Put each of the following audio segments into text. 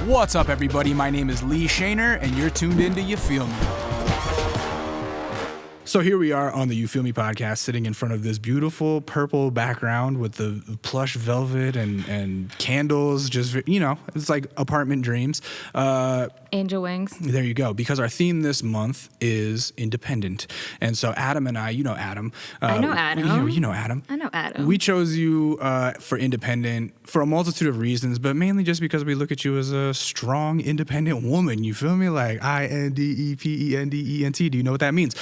What's up, everybody? My name is Lee Shaner, and you're tuned into You Feel Me. So here we are on the You Feel Me podcast, sitting in front of this beautiful purple background with the plush velvet and candles. Just, you know, it's like apartment dreams. Angel wings. There you go. Because our theme this month is independent. And so Adam and I, you know Adam. I know Adam. You know Adam. I know Adam. We chose you for independent for a multitude of reasons, but mainly just because we look at you as a strong, independent woman. You feel me? Like INDEPENDENT. Do you know what that means?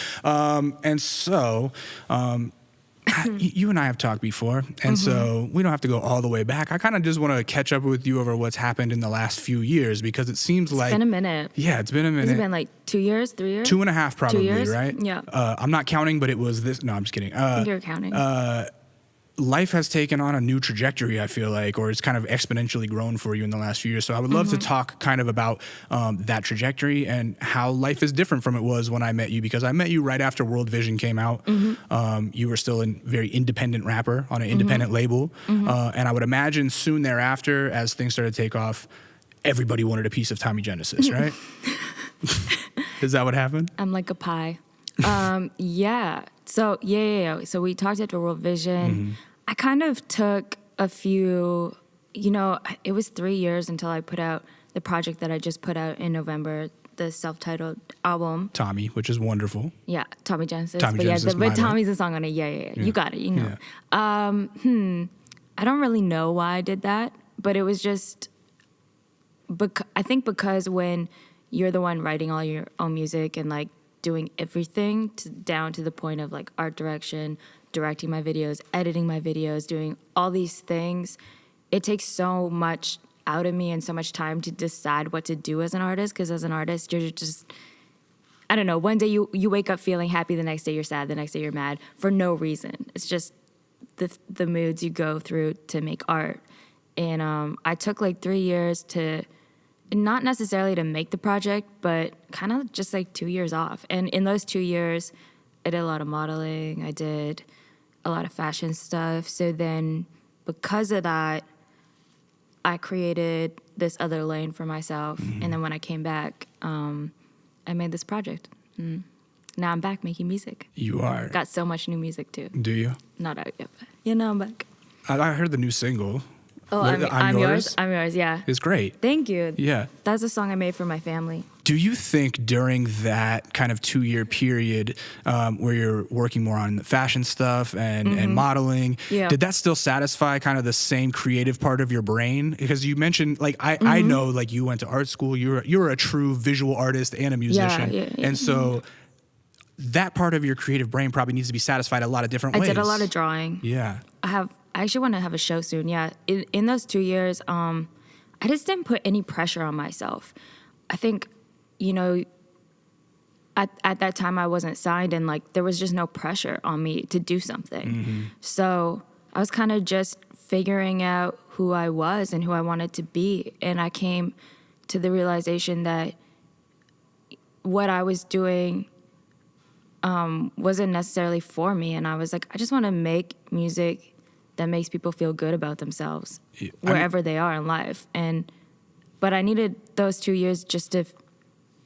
And so, you and I have talked before, and so we don't have to go all the way back. I kind of just want to catch up with you over what's happened in the last few years, because it seems like... It's been a minute. Yeah, it's been a minute. Has it been like 2 years, 3 years? 2.5 probably, 2 years? right? Yeah. I'm not counting, but it was this... No, I'm just kidding. I think you're counting. Life has taken on a new trajectory, I feel like, or it's kind of exponentially grown for you in the last few years. So I would love to talk kind of about that trajectory and how life is different from it was when I met you, because I met you right after World Vision came out. You were still a very independent rapper on an independent label. And I would imagine soon thereafter, as things started to take off, everybody wanted a piece of Tommy Genesis, right? Is that what happened? I'm like a pie. Yeah. So, yeah. So we talked after World Vision. I kind of took a few, you know, it was 3 years until I put out the project that I just put out in November, the self-titled album. Tommy, which is wonderful. Yeah, Tommy Genesis. Tommy Genesis, but Tommy's a song on it. Yeah. You got it, you know. Yeah. I don't really know why I did that, but it was just, I think because when you're the one writing all your own music and like doing everything down to the point of like art direction, directing my videos, editing my videos, doing all these things, it takes so much out of me and so much time to decide what to do as an artist, because as an artist, you're just, I don't know, one day you wake up feeling happy, the next day you're sad, the next day you're mad, for no reason. It's just the moods you go through to make art. And I took like 3 years to, not necessarily to make the project, but kind of just like 2 years off. And in those 2 years, I did a lot of modeling, I did a lot of fashion stuff. So then because of that, I created this other lane for myself. And then when I came back, I made this project. Now I'm back making music. You are. Got so much new music too. Do you? Not out yet, but you know, I'm back. I heard the new single. Oh, I'm yours? I'm yours, yeah. It's great. Thank you. Yeah. That's a song I made for my family. Do you think during that kind of 2-year period where you're working more on the fashion stuff and modeling, did that still satisfy kind of the same creative part of your brain? Because you mentioned, like, I know, like, you went to art school. You're a true visual artist and a musician. Yeah. And so that part of your creative brain probably needs to be satisfied a lot of different ways. I did a lot of drawing. Yeah. I actually want to have a show soon. Yeah. In those 2 years, I just didn't put any pressure on myself. I think, you know, at that time I wasn't signed, and like there was just no pressure on me to do something. So I was kind of just figuring out who I was and who I wanted to be. And I came to the realization that what I was doing wasn't necessarily for me. And I was like, I just want to make music that makes people feel good about themselves wherever they are in life. But I needed those 2 years just to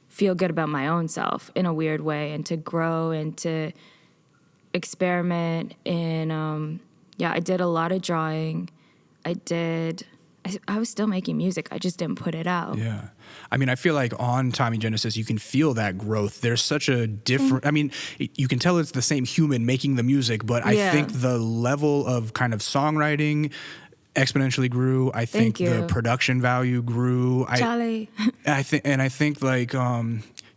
feel good about my own self in a weird way, and to grow and to experiment. And I did a lot of drawing. I was still making music. I just didn't put it out. Yeah. I mean, I feel like on Tommy Genesis, you can feel that growth. There's such a different, I mean, you can tell it's the same human making the music, but I think the level of kind of songwriting exponentially grew. I think the production value grew. Charlie. I think like,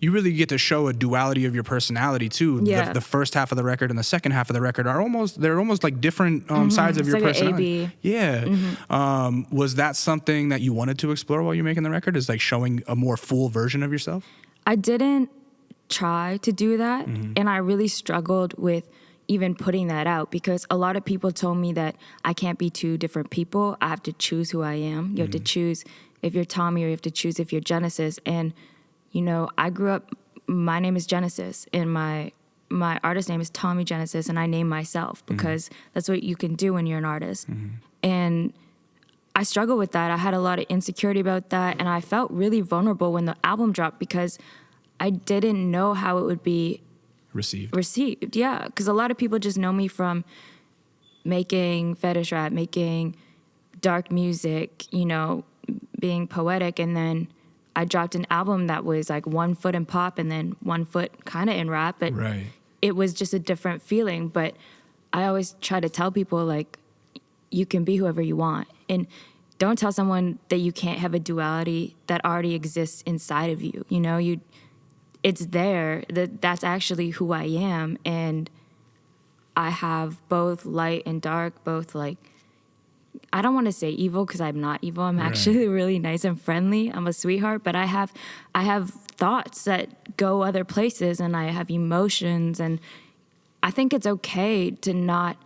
you really get to show a duality of your personality too. Yeah. The first half of the record and the second half of the record are almost like different sides of it's your like personality. An A-B. Yeah. Was that something that you wanted to explore while you're making the record? Is like showing a more full version of yourself? I didn't try to do that, and I really struggled with even putting that out, because a lot of people told me that I can't be two different people. I have to choose who I am. You have to choose if you're Tommy, or you have to choose if you're Genesis. And you know, I grew up, my name is Genesis, and my artist name is Tommy Genesis, and I name myself because that's what you can do when you're an artist. And I struggled with that. I had a lot of insecurity about that, and I felt really vulnerable when the album dropped because I didn't know how it would be received. Yeah, because a lot of people just know me from making fetish rap, making dark music, you know, being poetic, and then I dropped an album that was like 1 foot in pop and then 1 foot kind of in rap, but it was just a different feeling. But I always try to tell people, like, you can be whoever you want, and don't tell someone that you can't have a duality that already exists inside of you. You know, it's there, that's actually who I am, and I have both light and dark, both, like, I don't want to say evil because I'm not evil. I'm actually really nice and friendly. I'm a sweetheart, but I have thoughts that go other places, and I have emotions, and I think it's okay to not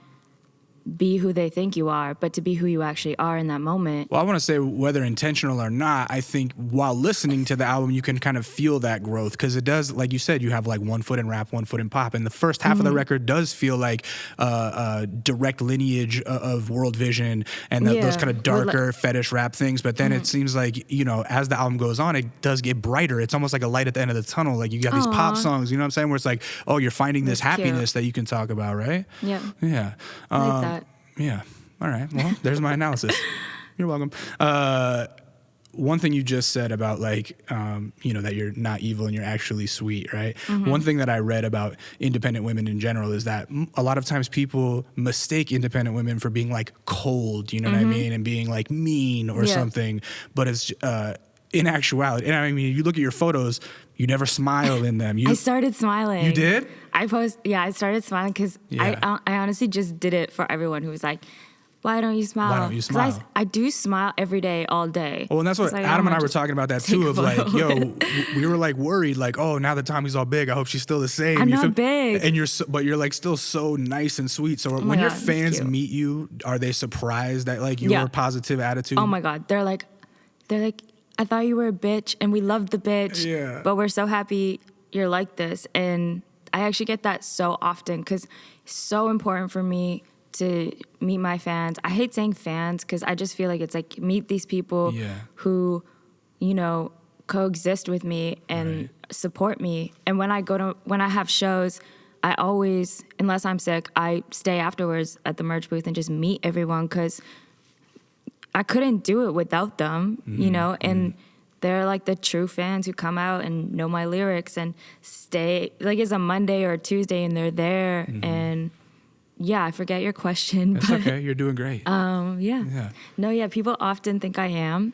be who they think you are, but to be who you actually are in that moment. Well, I want to say, whether intentional or not, I think while listening to the album, you can kind of feel that growth, because it does, like you said, you have like 1 foot in rap, 1 foot in pop, and the first half of the record does feel like a direct lineage of World Vision and those kind of darker fetish rap things. But then it seems like, you know, as the album goes on, it does get brighter. It's almost like a light at the end of the tunnel. Like, you got these pop songs, you know what I'm saying, where it's like, oh, you're finding this happiness that you can talk about, right? Yeah. Yeah. I like that. Yeah. All right. Well, there's my analysis. You're welcome. One thing you just said about, like, you know, that you're not evil and you're actually sweet, right? One thing that I read about independent women in general is that a lot of times people mistake independent women for being like cold, you know what I mean? And being like mean or something. But it's in actuality, and I mean, you look at your photos, you never smile in them. I started smiling. You did? I started smiling because I honestly just did it for everyone who was like, why don't you smile? Why don't you smile? 'Cause I do smile every day, all day. Well, and that's what Adam and I were talking about that too, of like, yo, we were like worried, like, oh, now that Tommy's all big, I hope she's still the same. I'm not big. And but you're like still so nice and sweet. So when your fans meet you, are they surprised at like your positive attitude? Oh my God. They're like, I thought you were a bitch and we loved the bitch, but we're so happy you're like this. And I actually get that so often because it's so important for me to meet my fans. I hate saying fans because I just feel like it's like meet these people who, you know, coexist with me and support me. And when I have shows, I always, unless I'm sick, I stay afterwards at the merch booth and just meet everyone because I couldn't do it without them, you know, and they're like the true fans who come out and know my lyrics and stay, like it's a Monday or a Tuesday and they're there. And yeah, I forget your question. That's okay. You're doing great. People often think I am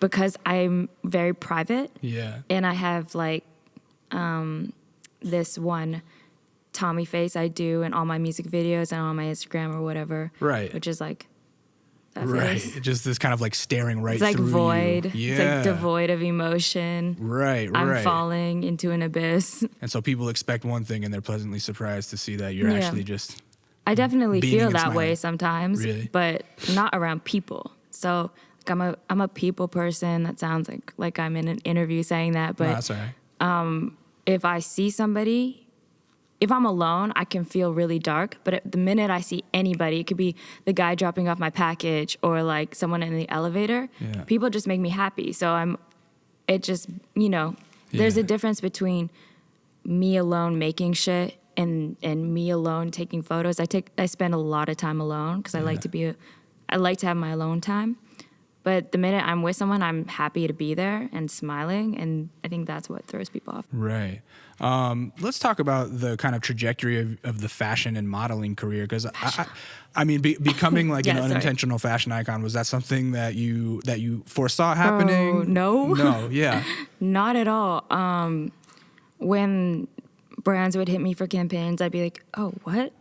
because I'm very private. Yeah. And I have like this one Tommy face I do in all my music videos and on my Instagram or whatever. Right. Which is like, just this kind of like staring right through you. It's like void. Yeah. It's like devoid of emotion. Right. I'm falling into an abyss. And so people expect one thing and they're pleasantly surprised to see that you're actually just I definitely feel that way sometimes, but not around people. So like I'm a people person. That sounds like I'm in an interview saying that, but no, that's all right. If I see somebody, if I'm alone, I can feel really dark. But the minute I see anybody, it could be the guy dropping off my package or like someone in the elevator, people just make me happy. So there's a difference between me alone making shit and me alone taking photos. I spend a lot of time alone because I like to have my alone time. But the minute I'm with someone, I'm happy to be there and smiling, and I think that's what throws people off. Right. Let's talk about the kind of trajectory of the fashion and modeling career, because I mean, becoming like an unintentional fashion icon, was that something that you foresaw happening? No, yeah, not at all. When brands would hit me for campaigns, I'd be like, oh, what?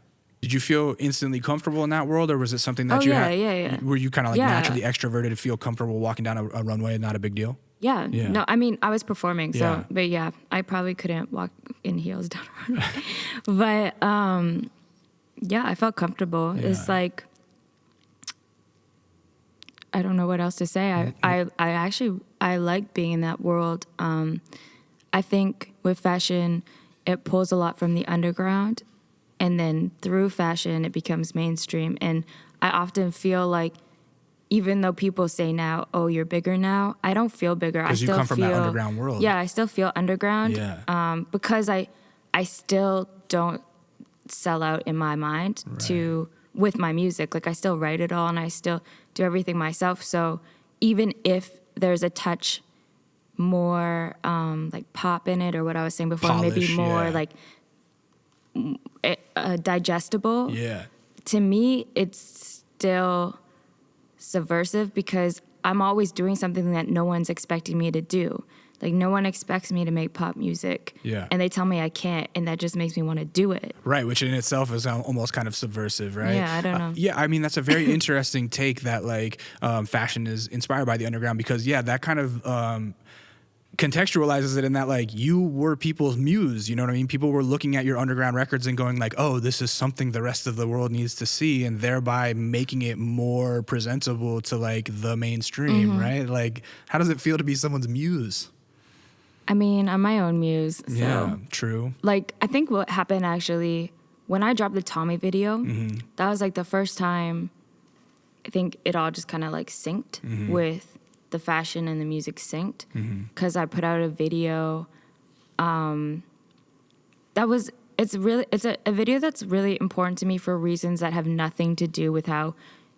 Did you feel instantly comfortable in that world, or was it something that had? Were you kind of like naturally extroverted to feel comfortable walking down a runway and not a big deal? Yeah. No, I mean, I was performing, so, but yeah, I probably couldn't walk in heels down a runway. But, I felt comfortable. Yeah. It's like, I don't know what else to say. I like being in that world. I think with fashion, it pulls a lot from the underground. And then through fashion, it becomes mainstream. And I often feel like even though people say now, oh, you're bigger now, I don't feel bigger. I Because you still come from feel that underground world. Yeah, I still feel underground. Yeah. Because I still don't sell out in my mind with my music. Like I still write it all and I still do everything myself. So even if there's a touch more like pop in it or what I was saying before, maybe more like digestible. Yeah. To me, it's still subversive because I'm always doing something that no one's expecting me to do. Like no one expects me to make pop music. Yeah. And they tell me I can't, and that just makes me want to do it. Right, which in itself is almost kind of subversive, right? Yeah, I don't know. Yeah, I mean, that's a very interesting take that like fashion is inspired by the underground because, yeah, that kind of contextualizes it in that like you were people's muse, you know what I mean? People were looking at your underground records and going like, oh, this is something the rest of the world needs to see, and thereby making it more presentable to like the mainstream, right? Like, how does it feel to be someone's muse? I mean, I'm my own muse. So. Yeah, true. Like, I think what happened actually, when I dropped the Tommy video, that was like the first time I think it all just kind of like synced with the fashion and the music synced. Because I put out a video it's a video that's really important to me for reasons that have nothing to do with how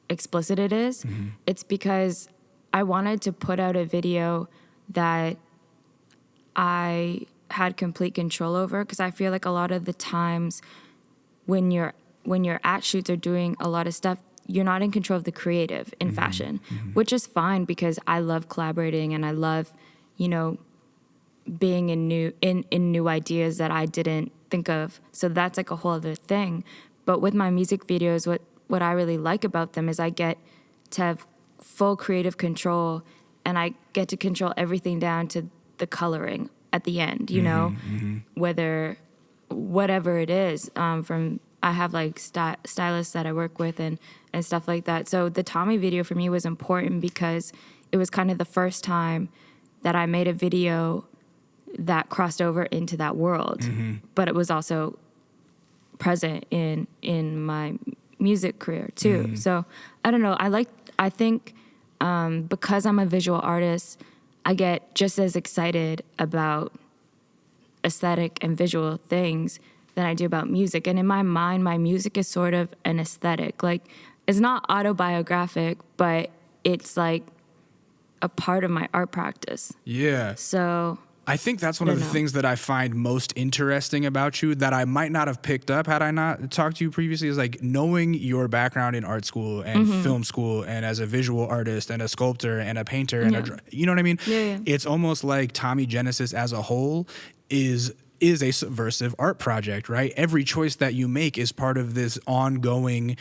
explicit it is. It's because I wanted to put out a video that I had complete control over, because I feel like a lot of the times when you're at shoots or doing a lot of stuff, you're not in control of the creative in fashion, which is fine because I love collaborating and I love, being in new ideas that I didn't think of. So that's like a whole other thing. But with my music videos, what I really like about them is I get to have full creative control, and I get to control everything down to the coloring at the end, whatever it is. I have like stylists that I work with and stuff like that. So the Tommy video for me was important because it was kind of the first time that I made a video that crossed over into that world, but it was also present in my music career too. So I don't know. I think because I'm a visual artist, I get just as excited about aesthetic and visual things than I do about music. And in my mind, my music is sort of an aesthetic. Like, it's not autobiographic, but it's like a part of my art practice. Yeah. So I think that's one of the things that I find most interesting about you that I might not have picked up had I not talked to you previously, is like knowing your background in art school and film school and as a visual artist and a sculptor and a painter and you know what I mean? Yeah. It's almost like Tommy Genesis as a whole is a subversive art project, right? Every choice that you make is part of this ongoing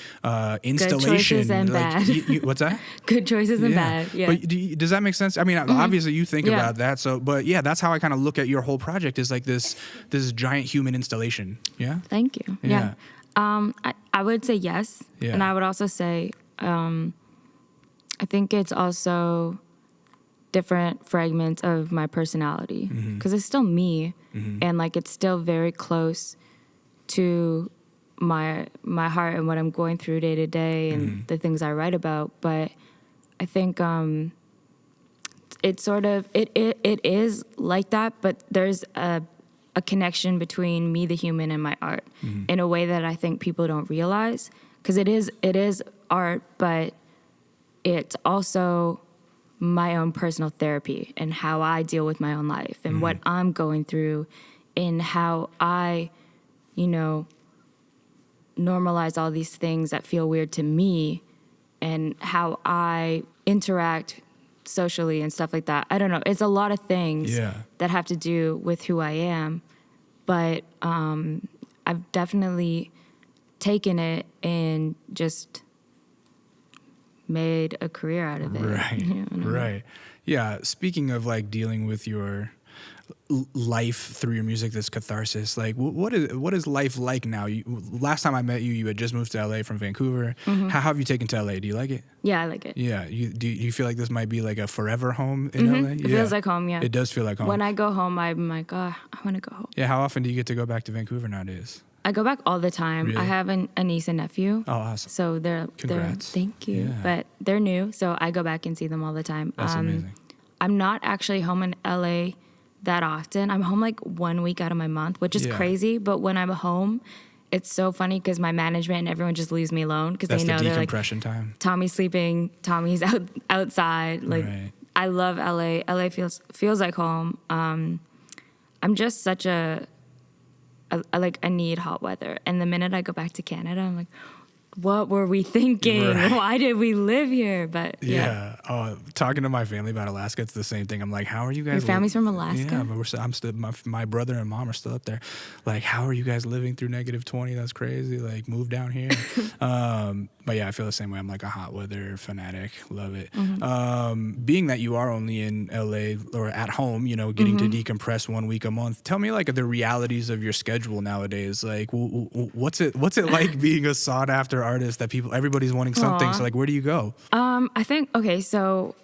installation. Good choices and bad. What's that? Good choices and bad. Yeah. But does that make sense? I mean, obviously you think about that. So, but yeah, that's how I kind of look at your whole project, is like this giant human installation. Yeah. Thank you. Yeah. I would say yes. Yeah. And I would also say, I think it's also different fragments of my personality, because it's still me, and like it's still very close to my heart and what I'm going through day to day and the things I write about. But I think it's sort of it is like that, but there's a connection between me, the human, and my art in a way that I think people don't realize, because it is art, but it's also my own personal therapy and how I deal with my own life and what I'm going through, and how I, normalize all these things that feel weird to me, and how I interact socially and stuff like that. I don't know. It's a lot of things that have to do with who I am, but I've definitely taken it and just made a career out of it. Right. Right. Yeah. Speaking of like dealing with your life through your music, this catharsis, like what is life like now? Last time I met you, you had just moved to LA from Vancouver. How have you taken to LA? Do you like it? Yeah, I like it. Yeah. Do you feel like this might be like a forever home in LA? It feels like home. Yeah. It does feel like home. When I go home, I'm like, I want to go home. Yeah. How often do you get to go back to Vancouver nowadays? I go back all the time. Really? I have a niece and nephew. Oh, awesome. So they're thank you. Yeah. But they're new, so I go back and see them all the time. That's amazing. I'm not actually home in LA that often. I'm home like 1 week out of my month, which is Yeah. crazy. But when I'm home, it's so funny because my management and everyone just leaves me alone because they That's know the they're like, decompression time. Tommy's sleeping, Tommy's outside. Like, Right. I love LA. LA feels like home. I'm just such I need hot weather. And the minute I go back to Canada, I'm like, what were we thinking? Right. Why did we live here? But yeah. Oh, talking to my family about Alaska, it's the same thing. I'm like, how are you guys? Your family's from Alaska? Yeah, but I'm still. My brother and mom are still up there. Like, how are you guys living through -20? That's crazy. Like, move down here. But yeah, I feel the same way. I'm like a hot weather fanatic. Love it. Being that you are only in LA or at home, getting to decompress 1 week a month. Tell me like the realities of your schedule nowadays. Like, what's it like being a sought after artist that everybody's wanting something? So like, where do you go? I think, okay, so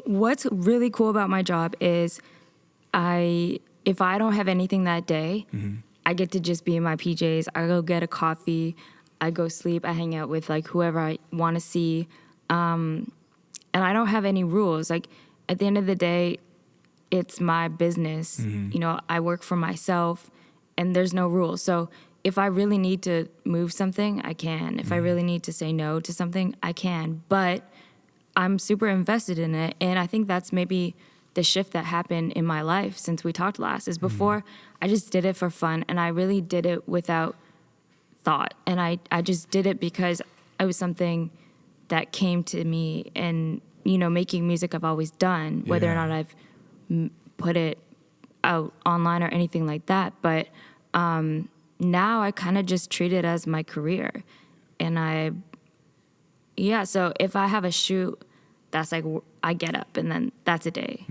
what's really cool about my job is if I don't have anything that day, I get to just be in my PJs. I go get a coffee. I go sleep. I hang out with like whoever I want to see. And I don't have any rules. Like at the end of the day, it's my business. I work for myself and there's no rules. So if I really need to move something, I can. If I really need to say no to something, I can. But I'm super invested in it. And I think that's maybe the shift that happened in my life since we talked last is before I just did it for fun and I really did it without thought. And I just did it because it was something that came to me and, making music I've always done, whether or not I've put it out online or anything like that. But now I kind of just treat it as my career. And so if I have a shoot, that's like I get up and then that's a day,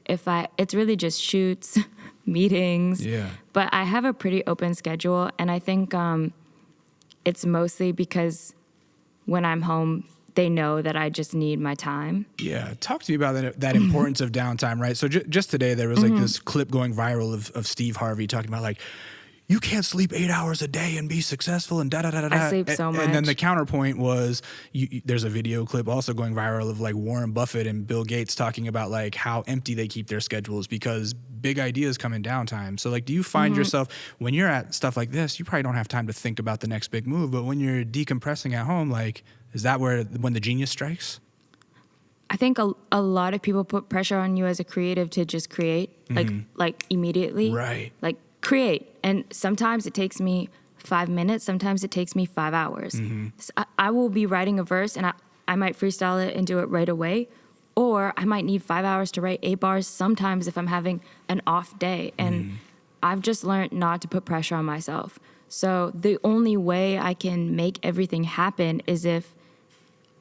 it's really just shoots, meetings. Yeah. But I have a pretty open schedule and I think it's mostly because when I'm home, they know that I just need my time. Yeah. Talk to me about that importance of downtime, right? So just today there was like this clip going viral of Steve Harvey talking about like, you can't sleep 8 hours a day and be successful and da-da-da-da-da. I sleep so much. And then the counterpoint was, there's a video clip also going viral of like Warren Buffett and Bill Gates talking about like how empty they keep their schedules because big ideas come in downtime. So like, do you find yourself, when you're at stuff like this, you probably don't have time to think about the next big move, but when you're decompressing at home, like, is that when the genius strikes? I think a lot of people put pressure on you as a creative to just create, like immediately. Right. Like, create. And sometimes it takes me 5 minutes. Sometimes it takes me 5 hours. So I will be writing a verse and I might freestyle it and do it right away. Or I might need 5 hours to write 8 bars sometimes if I'm having an off day. And I've just learned not to put pressure on myself. So the only way I can make everything happen is if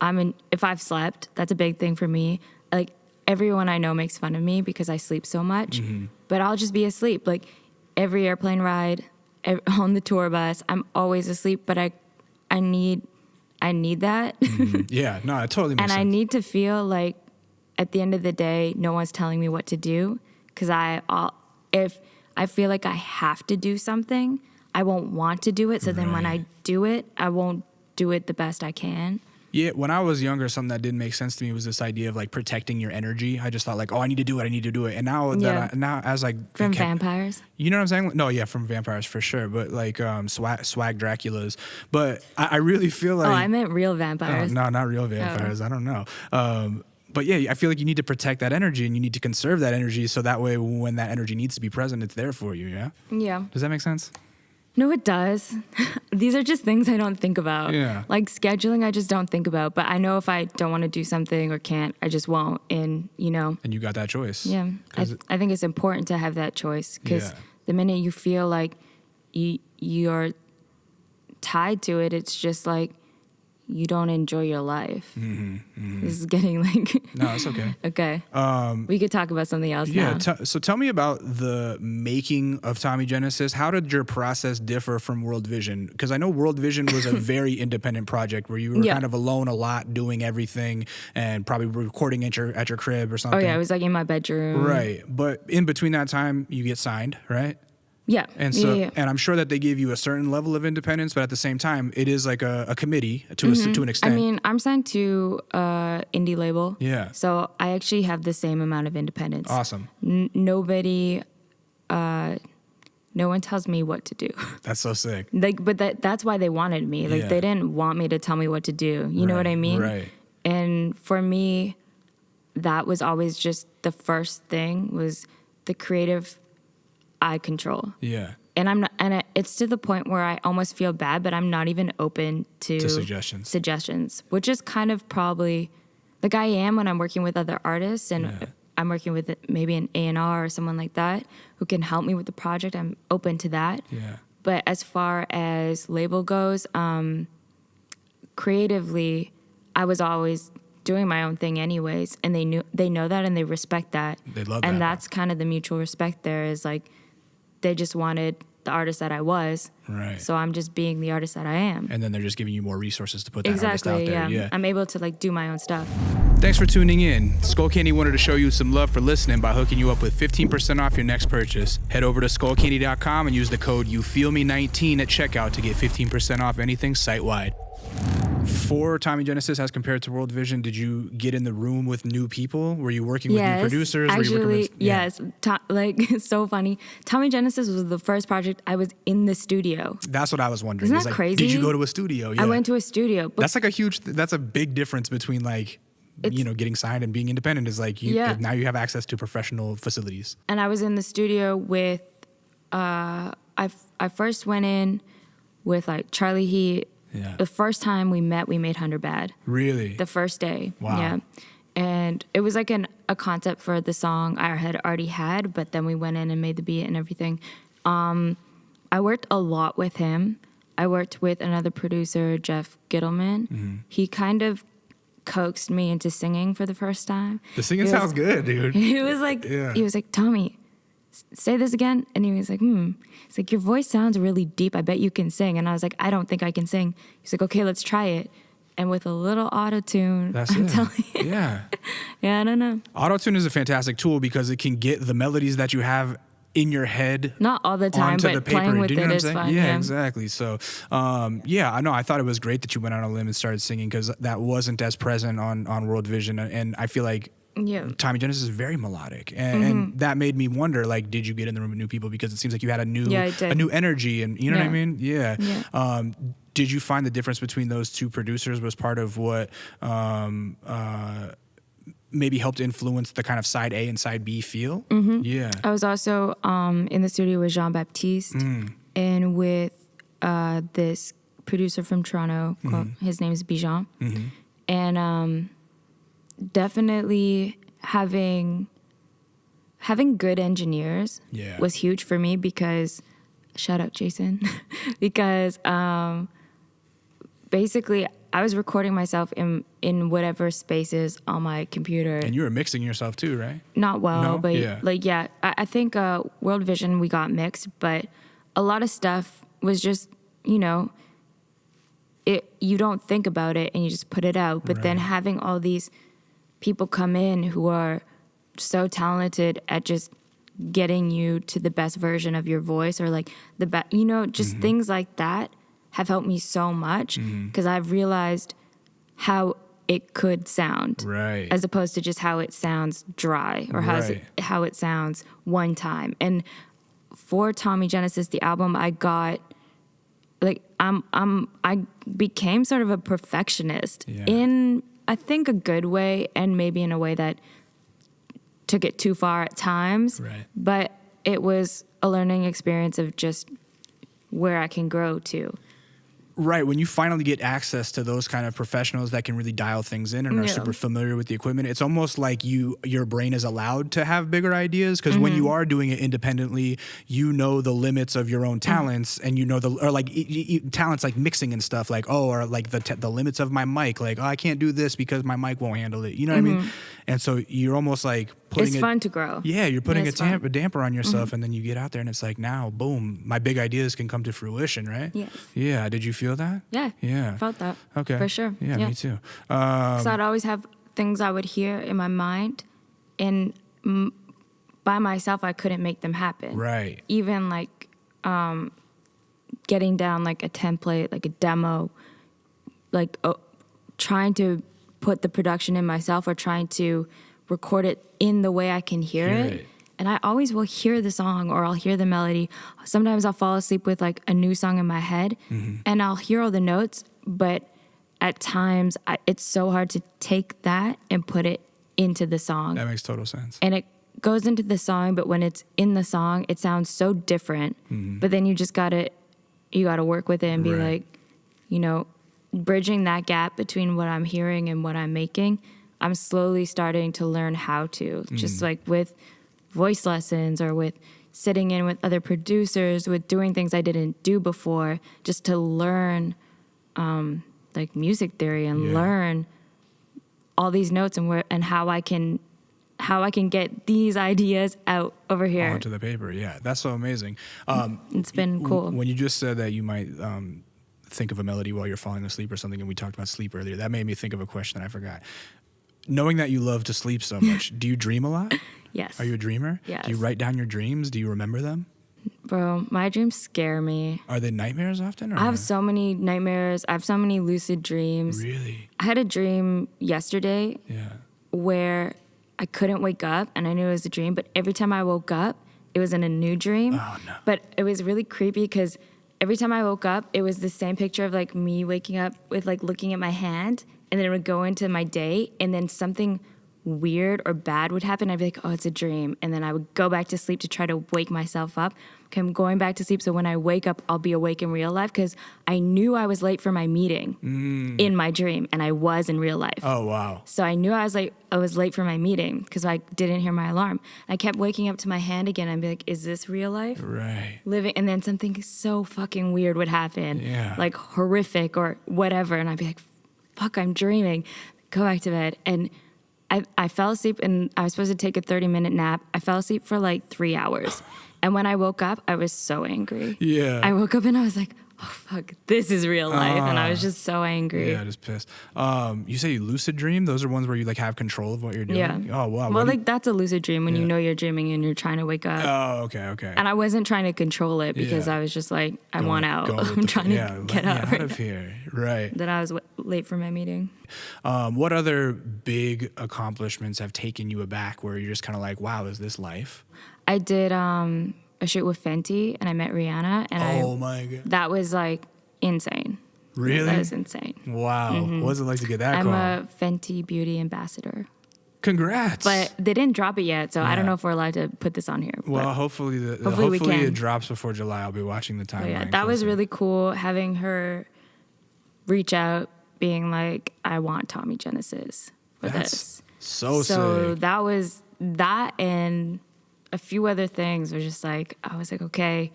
I've slept. That's a big thing for me. Like everyone I know makes fun of me because I sleep so much. But I'll just be asleep. Like every airplane ride, on the tour bus, I'm always asleep, but I need that. Yeah, no, it totally makes and sense. I need to feel like at the end of the day, no one's telling me what to do. Because if I feel like I have to do something, I won't want to do it. So then when I do it, I won't do it the best I can. Yeah, when I was younger, something that didn't make sense to me was this idea of like protecting your energy. I just thought like, oh, I need to do it. And now now as I from vampires, you know what I'm saying? No, yeah, from vampires for sure. But like swag Draculas. But I really feel like I meant real vampires. No, not real vampires. I don't know. But yeah, I feel like you need to protect that energy and you need to conserve that energy so that way when that energy needs to be present, it's there for you. Yeah. Yeah. Does that make sense? No, it does. These are just things I don't think about. Yeah. Like scheduling, I just don't think about. But I know if I don't want to do something or can't, I just won't. And, And you got that choice. Yeah. I think it's important to have that choice because the minute you feel like you're tied to it, it's just like you don't enjoy your life. This is getting like... No, it's okay. Okay. We could talk about something else now. So tell me about the making of Tommy Genesis. How did your process differ from World Vision? Because I know World Vision was a very independent project where you were kind of alone a lot doing everything and probably recording at your crib or something. Oh, yeah. I was like in my bedroom. Right. But in between that time, you get signed, right? Yeah. And so, yeah. and I'm sure that they give you a certain level of independence, but at the same time, it is like a committee to to an extent. I mean, I'm signed to indie label. Yeah. So I actually have the same amount of independence. Awesome. Nobody, no one tells me what to do. That's so sick. Like, but that's why they wanted me. Like, Yeah. they didn't want me to tell me what to do. You know what I mean? Right. And for me, that was always just the first thing was the creative eye control. Yeah. And it's to the point where I almost feel bad, but I'm not even open to suggestions, which is kind of probably like I am when I'm working with other artists and I'm working with maybe an A&R or someone like that who can help me with the project. I'm open to that. Yeah. But as far as label goes, creatively, I was always doing my own thing anyways, and they know that and they respect that. They love that. And that's kind of the mutual respect there is like they just wanted the artist that I was. Right. So I'm just being the artist that I am. And then they're just giving you more resources to put that artist out there. Yeah. I'm able to like do my own stuff. Thanks for tuning in. Skull Candy wanted to show you some love for listening by hooking you up with 15% off your next purchase. Head over to skullcandy.com and use the code YouFeelMe19 at checkout to get 15% off anything site-wide. For Tommy Genesis as compared to World Vision, did you get in the room with new people? Were you working with new producers? Actually, Were you working with, yes. Like, so funny. Tommy Genesis was the first project I was in the studio. That's what I was wondering. Isn't It's that like, crazy? Did you go to a studio? Yeah. I went to a studio. But That's a big difference between like, getting signed and being independent is like now you have access to professional facilities. And I was in the studio with, I first went in with like Charlie Heat. Yeah. The first time we made Hunter Bad. Really? The first day. Wow. Yeah. And it was like a concept for the song I had already had, but then we went in and made the beat and everything. I worked a lot with him. I worked with another producer, Jeff Gittleman. Mm-hmm. He kind of coaxed me into singing for the first time. The singing sounds good, dude. He was like, Tommy, say this again. And he was like, It's like, your voice sounds really deep. I bet you can sing. And I was like, I don't think I can sing. He's like, okay, let's try it. And with a little auto-tune, I'm telling you. Yeah. Yeah, I don't know. Auto-tune is a fantastic tool because it can get the melodies that you have in your head. Not all the time, but playing with it is fun. Yeah, exactly. So, I know. I thought it was great that you went on a limb and started singing because that wasn't as present on World Vision. And I feel like Tommy Genesis is very melodic, and that made me wonder, like, did you get in the room with new people because it seems like you had a new energy, and you know what I mean? Yeah. Did you find the difference between those two producers was part of what maybe helped influence the kind of side A and side B feel? Mm-hmm. Yeah. I was also in the studio with Jean-Baptiste and with this producer from Toronto called, his name is Bijan, and definitely having good engineers was huge for me because, shout out Jason, because basically I was recording myself in whatever spaces on my computer. And you were mixing yourself too, right? Not well, but I think World Vision we got mixed, but a lot of stuff was just, you don't think about it and you just put it out. But then having all these people come in who are so talented at just getting you to the best version of your voice or like the best, just things like that have helped me so much because I've realized how it could sound as opposed to just how it sounds dry or how it sounds one time. And for Tommy Genesis, the album, I got like I became sort of a perfectionist in I think a good way and maybe in a way that took it too far at times. But it was a learning experience of just where I can grow to. Right. When you finally get access to those kind of professionals that can really dial things in and are super familiar with the equipment, it's almost like your brain is allowed to have bigger ideas because when you are doing it independently, you know the limits of your own talents and you know talents like mixing and stuff like, or like the limits of my mic, like, I can't do this because my mic won't handle it. You know what I mean? And so you're almost like it's fun to grow. Yeah, you're putting a damper on yourself and then you get out there and it's like, now, boom, my big ideas can come to fruition, right? Yes. Yeah. Did you feel that? Yeah. Yeah. I felt that. Okay. For sure. Yeah, me too. So I'd always have things I would hear in my mind and by myself, I couldn't make them happen. Right. Even like getting down like a template, like a demo, like trying to put the production in myself or trying to record it in the way I can hear it. And I always will hear the song or I'll hear the melody. Sometimes I'll fall asleep with like a new song in my head and I'll hear all the notes, but at times it's so hard to take that and put it into the song. That makes total sense. And it goes into the song, but when it's in the song, it sounds so different. But then you just gotta work with it and be like, you know, bridging that gap between what I'm hearing and what I'm making. I'm slowly starting to learn how to, just like with voice lessons or with sitting in with other producers, with doing things I didn't do before, just to learn like music theory and learn all these notes and how I can get these ideas out over here onto the paper. Yeah, that's so amazing. It's been cool. When you just said that you might think of a melody while you're falling asleep or something, and we talked about sleep earlier, that made me think of a question that I forgot. Knowing that you love to sleep so much, do you dream a lot? Yes. Are you a dreamer? Yes. Do you write down your dreams? Do you remember them? Bro, my dreams scare me. Are they nightmares often? Or I have so many nightmares. I have so many lucid dreams. Really? I had a dream yesterday where I couldn't wake up and I knew it was a dream, but every time I woke up, it was in a new dream. Oh, no. But it was really creepy because every time I woke up, it was the same picture of like me waking up with like looking at my hand, and then it would go into my day, and then something weird or bad would happen. I'd be like, oh, it's a dream. And then I would go back to sleep to try to wake myself up. Okay, I'm going back to sleep so when I wake up, I'll be awake in real life, because I knew I was late for my meeting in my dream, and I was in real life. Oh, wow. So I knew I was late for my meeting because I didn't hear my alarm. I kept waking up to my hand again. I'd be like, is this real life? Right. Living, and then something so fucking weird would happen. Yeah. Like horrific or whatever. And I'd be like, fuck, I'm dreaming. Go back to bed. And I fell asleep, and I was supposed to take a 30-minute nap. I fell asleep for like 3 hours. And when I woke up, I was so angry. Yeah. I woke up and I was like, oh, fuck, this is real life. And I was just so angry. Yeah, just pissed. You say you lucid dream? Those are ones where you like have control of what you're doing? Yeah. Oh, wow. Well, like that's a lucid dream when you know you're dreaming and you're trying to wake up. Oh, okay. And I wasn't trying to control it because I was just like, I want out. I'm trying to get out of here. Right. That I was late for my meeting. What other big accomplishments have taken you aback where you're just kind of like, wow, is this life? I did a shoot with Fenty, and I met Rihanna. And my God. That was like insane. Really? That was insane. Wow. What was it like to get that I'm call? a Fenty Beauty ambassador. Congrats. But they didn't drop it yet, so I don't know if we're allowed to put this on here. Well, hopefully we can. it drops before July. I'll be watching the timeline. Yeah, that was really cool, having her reach out, being like, I want Tommy Genesis for this. So sick. That was that, and a few other things were just like, I was like, okay,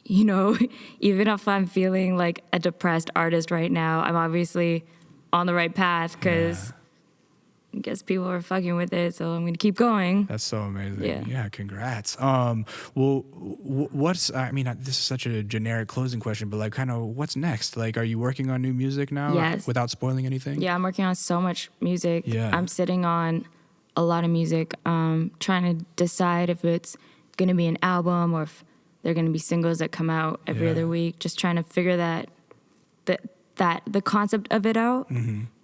you know, even if I'm feeling like a depressed artist right now, I'm obviously on the right path because I guess people are fucking with it, so I'm gonna keep going. That's so amazing. Yeah, Congrats. Well, what's? I mean, this is such a generic closing question, but like, kind of, what's next? Like, are you working on new music now? Yes. Without spoiling anything. Yeah, I'm working on so much music. Yeah. I'm sitting on a lot of music, trying to decide if it's gonna be an album or if they're gonna be singles that come out every other week. Just trying to figure the concept of it out.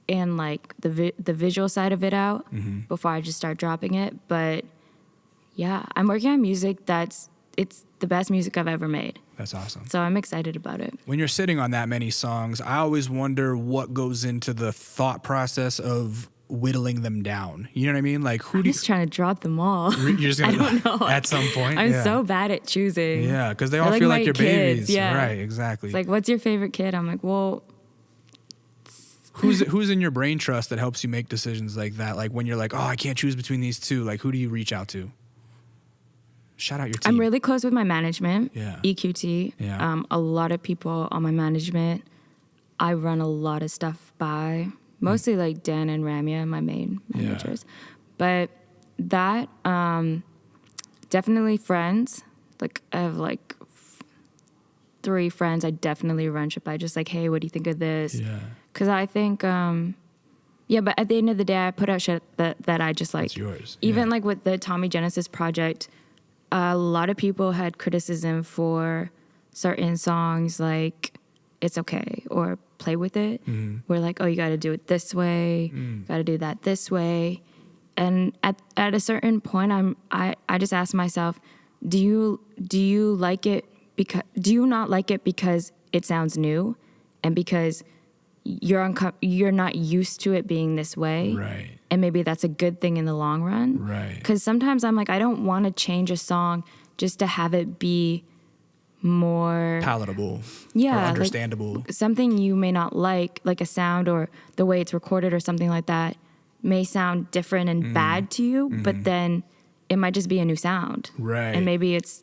And like the visual side of it out before I just start dropping it. But yeah, I'm working on music it's the best music I've ever made. That's awesome. So I'm excited about it. When you're sitting on that many songs, I always wonder what goes into the thought process of whittling them down. You know what I mean? Like, I'm just trying to drop them all. You're just gonna, I don't know. At some point? I'm so bad at choosing. Yeah, because they all They're feel like like your my kids, babies. yeah. Right, exactly. It's like, what's your favorite kid? I'm like, well... Who's in your brain trust that helps you make decisions like that? Like when you're like, oh, I can't choose between these two. Like, who do you reach out to? Shout out your team. I'm really close with my management, Yeah. EQT. Yeah. A lot of people on my management. I run a lot of stuff by, mostly like Dan and Ramya, my main managers. But that, definitely friends. Like, I have like 3 friends I definitely run shit by. Just like, hey, what do you think of this? Yeah. Because I think, but at the end of the day, I put out shit that I just like. It's yours. Even like with the Tommy Genesis project, a lot of people had criticism for certain songs like It's Okay or Play With It. We're like, oh, you got to do it this way, got to do that this way. And at a certain point, I just ask myself, do you like it because do you not like it because it sounds new, and because you're not used to it being this way, Right. and maybe that's a good thing in the long run, Right. Because sometimes I'm like, I don't want to change a song just to have it be more Palatable. yeah, Or like understandable. something you may not like a sound or the way it's recorded or something like that may sound different and bad to you, but then it might just be a new sound, Right. and maybe it's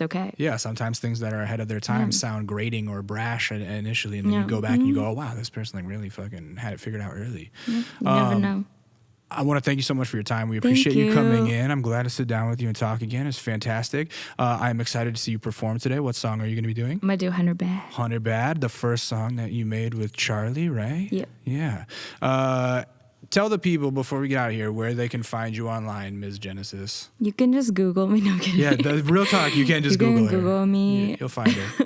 okay. Yeah, sometimes things that are ahead of their time sound grating or brash initially, and then you go back and you go, oh, wow, this person like really fucking had it figured out early. You never know. I want to thank you so much for your time. We appreciate you you. coming in. I'm glad to sit down with you and talk again. It's fantastic. I'm excited to see you perform today. What song are you going to be doing? I'm gonna do 100 Bad. 100 Bad, the first song that you made with Charlie, right? Yep. Yeah. Tell the people before we get out of here where they can find you online, Ms. Genesis. You can just Google me. No, I'm kidding. Yeah, the real talk. You can't just You can Google her. Google me. You'll find her.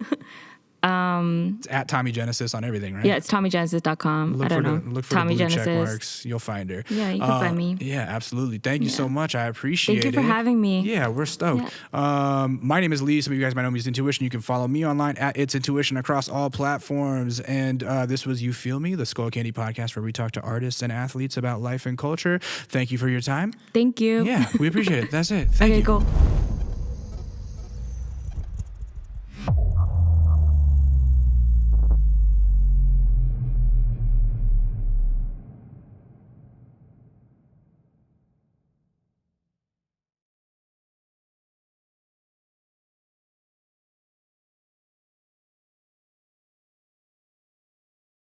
It's at Tommy Genesis on everything, right? Yeah, it's TommyGenesis.com. I don't know. Look for Tommy the blue check Genesis. marks. You'll find her. Yeah, you can find me. Yeah, absolutely. Thank you so much. I appreciate it. Thank you for having me. Yeah, we're stoked. My name is Lee. Some of you guys might know me as Intuition. You can follow me online at It's Intuition across all platforms. And this was You Feel Me, the Skull Candy podcast where we talk to artists and athletes about life and culture. Thank you for your time. Thank you. Yeah, we appreciate it. That's it. Thank Okay, you. cool.